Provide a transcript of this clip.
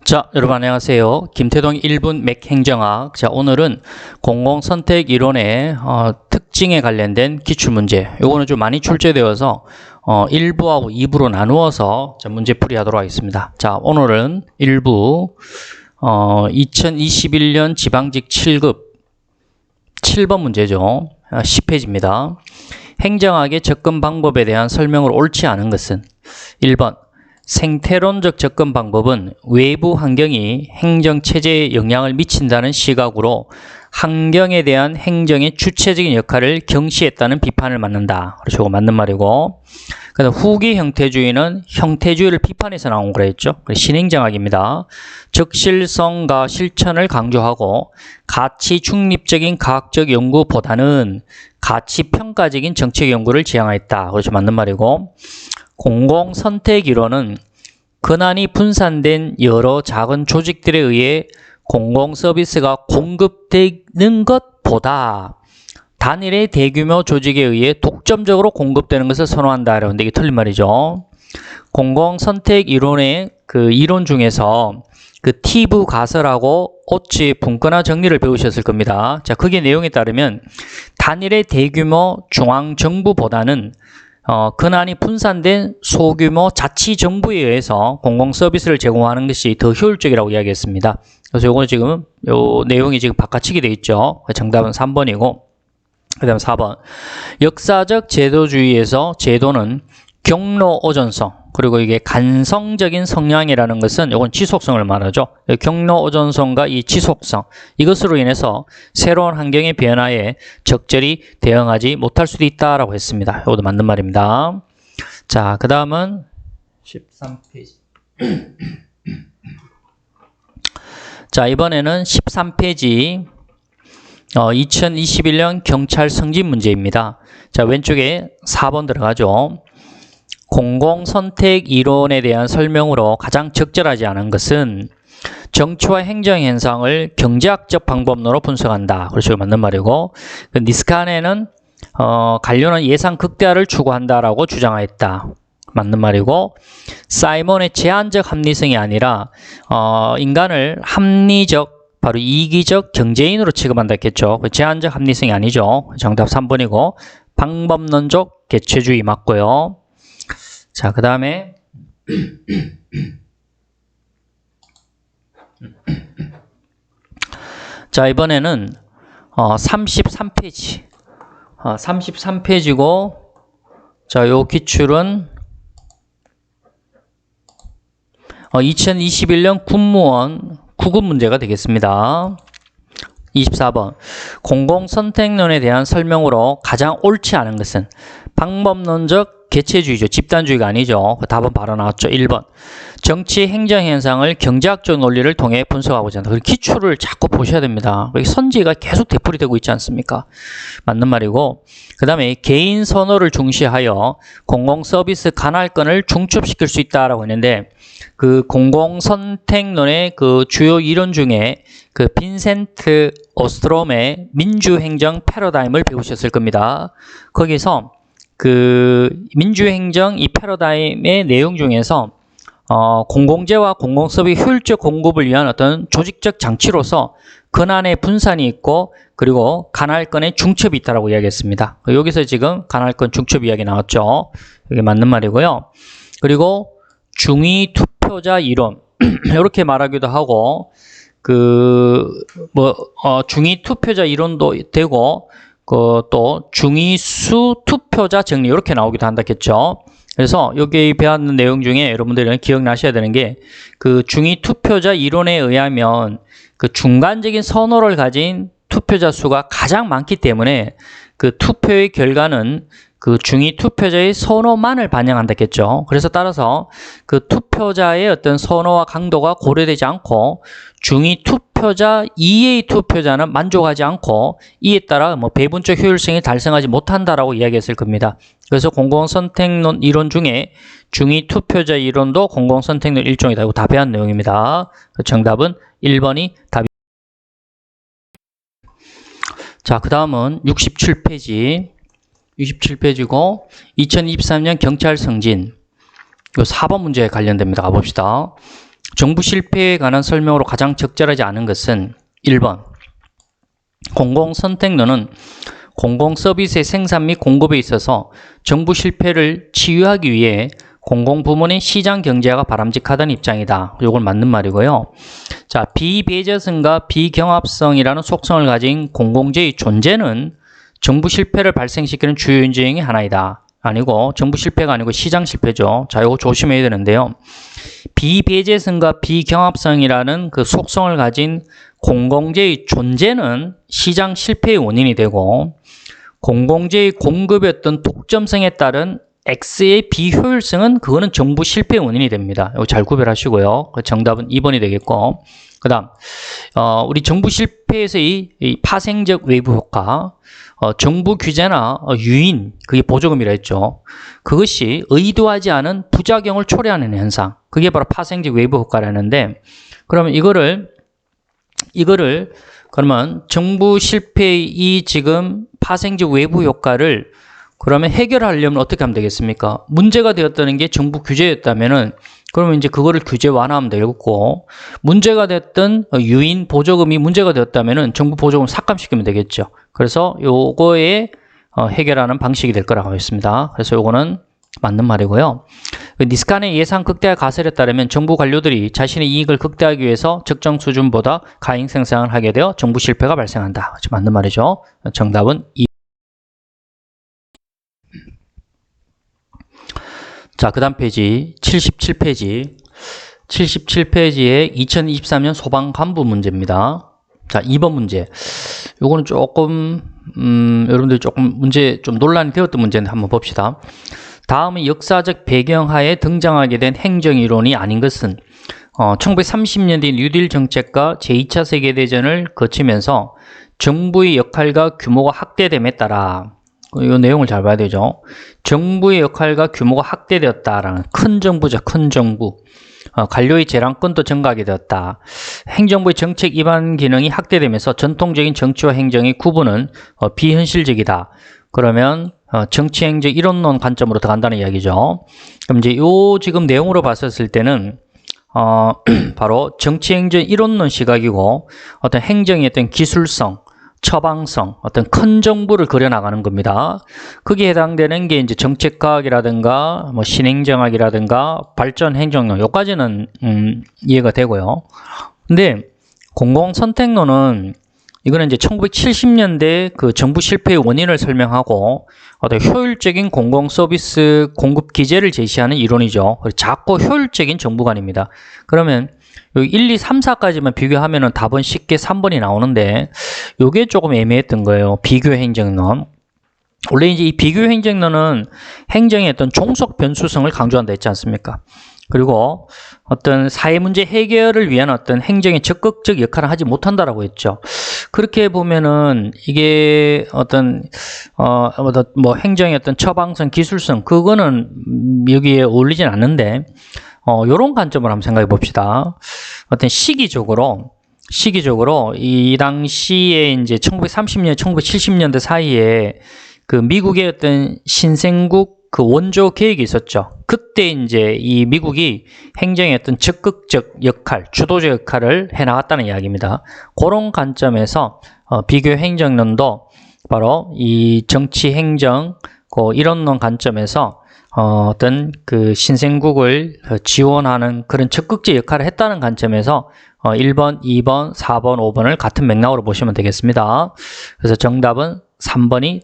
자, 여러분 안녕하세요. 김태동 1분 맥행정학. 자, 오늘은 공공선택 이론의 특징에 관련된 기출문제. 요거는 좀 많이 출제되어서 1부하고 2부로 나누어서 문제풀이 하도록 하겠습니다. 자, 오늘은 1부 2021년 지방직 7급 7번 문제죠. 10페이지입니다. 행정학의 접근 방법에 대한 설명을 옳지 않은 것은 1번 생태론적 접근 방법은 외부 환경이 행정체제에 영향을 미친다는 시각으로 환경에 대한 행정의 주체적인 역할을 경시했다는 비판을 받는다. 그렇죠. 이거 맞는 말이고. 그다음 후기 형태주의는 형태주의를 비판해서 나온 거라 했죠. 신행정학입니다. 적실성과 실천을 강조하고 가치 중립적인 과학적 연구보다는 가치 평가적인 정책 연구를 지향하였다. 그렇죠. 맞는 말이고. 공공선택 이론은 권한이 분산된 여러 작은 조직들에 의해 공공서비스가 공급되는 것보다 단일의 대규모 조직에 의해 독점적으로 공급되는 것을 선호한다. 그런데 이게 틀린 말이죠. 공공선택 이론의 그 이론 중에서 그 티브 가설하고 오츠의 분권화 정리를 배우셨을 겁니다. 자, 거기에 내용에 따르면 단일의 대규모 중앙정부보다는 권한이 분산된 소규모 자치정부에 의해서 공공서비스를 제공하는 것이 더 효율적이라고 이야기했습니다. 그래서 요거 지금, 요 내용이 지금 바꿔치기 되어 있죠. 정답은 3번이고, 그 다음 4번. 역사적 제도주의에서 제도는 경로 오전성, 그리고 이게 간성적인 성향이라는 것은 이건 지속성을 말하죠. 경로 오전성과 이 지속성, 이것으로 인해서 새로운 환경의 변화에 적절히 대응하지 못할 수도 있다라고 했습니다. 이것도 맞는 말입니다. 자, 그 다음은 13페이지. 자, 이번에는 13페이지 2021년 경찰 승진 문제입니다. 자, 왼쪽에 4번 들어가죠. 공공선택 이론에 대한 설명으로 가장 적절하지 않은 것은 정치와 행정 현상을 경제학적 방법론으로 분석한다. 그렇죠. 맞는 말이고, 니스칸에는 관료는 예산 극대화를 추구한다라고 주장하였다. 맞는 말이고, 사이먼의 제한적 합리성이 아니라 인간을 합리적, 바로 이기적 경제인으로 취급한다 했겠죠. 제한적 합리성이 아니죠. 정답 3번이고, 방법론적 개최주의 맞고요. 자, 그 다음에 자, 이번에는 33페이지 33페이지고, 자, 요 기출은 2021년 군무원 9급 문제가 되겠습니다. 24번. 공공선택론에 대한 설명으로 가장 옳지 않은 것은 방법론적 개체주의죠. 집단주의가 아니죠. 답은 바로 나왔죠. 1번. 정치 행정 현상을 경제학적 논리를 통해 분석하고자 한다. 기출을 자꾸 보셔야 됩니다. 선지가 계속 되풀이되고 있지 않습니까? 맞는 말이고, 그 다음에 개인 선호를 중시하여 공공서비스 관할권을 중첩시킬 수 있다라고 했는데, 그 공공선택론의 그 주요 이론 중에 그 빈센트 오스트롬의 민주행정 패러다임을 배우셨을 겁니다. 거기서 그 민주행정 이 패러다임의 내용 중에서 공공재와 공공서비스 효율적 공급을 위한 어떤 조직적 장치로서 권한의 분산이 있고, 그리고 관할권의 중첩이 있다라고 이야기했습니다. 여기서 지금 관할권 중첩 이야기 나왔죠. 이게 맞는 말이고요. 그리고 중위 투표자 이론 이렇게 말하기도 하고, 중위 투표자 이론도 되고, 또 중위수 투표자 정리 이렇게 나오기도 한다겠죠. 그래서 여기 배웠는 내용 중에 여러분들이 기억나셔야 되는 게, 그 중위 투표자 이론에 의하면 그 중간적인 선호를 가진 투표자 수가 가장 많기 때문에 그 투표의 결과는 그 중위 투표자의 선호만을 반영한다겠죠. 그래서 따라서 그 투표자의 어떤 선호와 강도가 고려되지 않고 중위 투표자 이외의 투표자는 만족하지 않고, 이에 따라 배분적 효율성이 달성하지 못한다라고 이야기했을 겁니다. 그래서 공공선택론 이론 중에 중위 투표자 이론도 공공선택론 일종이다. 이거 다 배운 내용입니다. 정답은 1번이 답이. 자, 그 다음은 67페이지 67페이지고 2023년 경찰 승진 요 4번 문제에 관련됩니다. 가봅시다. 정부 실패에 관한 설명으로 가장 적절하지 않은 것은 1번 공공선택론은 공공서비스의 생산 및 공급에 있어서 정부 실패를 치유하기 위해 공공부문의 시장 경제화가 바람직하다는 입장이다. 이건 맞는 말이고요. 자, 비배제성과 비경합성이라는 속성을 가진 공공재의 존재는 정부 실패를 발생시키는 주요 요인 중의 하나이다. 아니고 정부 실패가 아니고 시장 실패죠. 자, 이거 조심해야 되는데요. 비배제성과 비경합성이라는 그 속성을 가진 공공재의 존재는 시장 실패의 원인이 되고 공공재의 공급의 어떤 독점성에 따른 X의 비효율성은 그거는 정부 실패의 원인이 됩니다. 이거 잘 구별하시고요. 정답은 2번이 되겠고, 그 다음 우리 정부 실패에서의 이 파생적 외부 효과, 정부 규제나 유인, 그게 보조금이라 했죠. 그것이 의도하지 않은 부작용을 초래하는 현상, 그게 바로 파생적 외부 효과라는데, 그러면 이거를 그러면 정부 실패의 이 지금 파생적 외부 효과를 그러면 해결하려면 어떻게 하면 되겠습니까? 문제가 되었다는 게 정부 규제였다면은 그러면 이제 그거를 규제 완화하면 되겠고, 문제가 됐던 유인 보조금이 문제가 되었다면은 정부 보조금 삭감시키면 되겠죠. 그래서 요거에 해결하는 방식이 될 거라고 하겠습니다. 그래서 요거는 맞는 말이고요. 니스칸의 예산 극대화 가설에 따르면 정부 관료들이 자신의 이익을 극대화하기 위해서 적정 수준보다 가행 생산을 하게 되어 정부 실패가 발생한다. 맞는 말이죠. 정답은 2. 자, 그 다음 페이지 77페이지 77페이지에 2023년 소방 간부 문제입니다. 자, 2번 문제. 요거는 조금 여러분들이 조금 문제 좀 논란이 되었던 문제인데 한번 봅시다. 다음의 역사적 배경하에 등장하게 된 행정이론이 아닌 것은 1930년대 뉴딜 정책과 제2차 세계대전을 거치면서 정부의 역할과 규모가 확대됨에 따라, 이 내용을 잘 봐야 되죠. 정부의 역할과 규모가 확대되었다라는, 큰 정부죠. 큰 정부. 관료의 재량권도 증가하게 되었다. 행정부의 정책 입안 기능이 확대되면서 전통적인 정치와 행정의 구분은 비현실적이다. 그러면 정치 행정 이론론 관점으로 들어간다는 이야기죠. 그럼 이제 요 지금 내용으로 봤었을 때는 바로 정치 행정 이론론 시각이고, 어떤 행정의 어떤 기술성, 처방성, 어떤 큰 정부를 그려나가는 겁니다. 거기에 해당되는 게 이제 정책과학이라든가, 뭐 신행정학이라든가, 발전행정론, 요까지는 이해가 되고요. 근데 공공선택론은 이거는 이제 1970년대 그 정부 실패의 원인을 설명하고 어떤 효율적인 공공서비스 공급 기제를 제시하는 이론이죠. 작고 효율적인 정부관입니다. 그러면 여기 1, 2, 3, 4까지만 비교하면은 답은 쉽게 3번이 나오는데, 요게 조금 애매했던 거예요. 비교 행정론. 원래 이제 이 비교 행정론은 행정의 어떤 종속 변수성을 강조한다 했지 않습니까? 그리고 어떤 사회 문제 해결을 위한 어떤 행정의 적극적 역할을 하지 못한다라고 했죠. 그렇게 보면은 이게 어떤 뭐 행정의 어떤 처방성, 기술성, 그거는 여기에 어울리진 않는데, 요런 관점을 한번 생각해 봅시다. 어떤 시기적으로 이 당시에 이제 1930년, 1970년대 사이에 그 미국의 어떤 신생국 그 원조 계획이 있었죠. 그때 이제 이 미국이 행정의 어떤 적극적 역할, 주도적 역할을 해 나갔다는 이야기입니다. 그런 관점에서 비교 행정론도 바로 이 정치 행정 그 이론론 관점에서 어떤 그 신생국을 지원하는 그런 적극적 역할을 했다는 관점에서 1번, 2번, 4번, 5번을 같은 맥락으로 보시면 되겠습니다. 그래서 정답은 3번이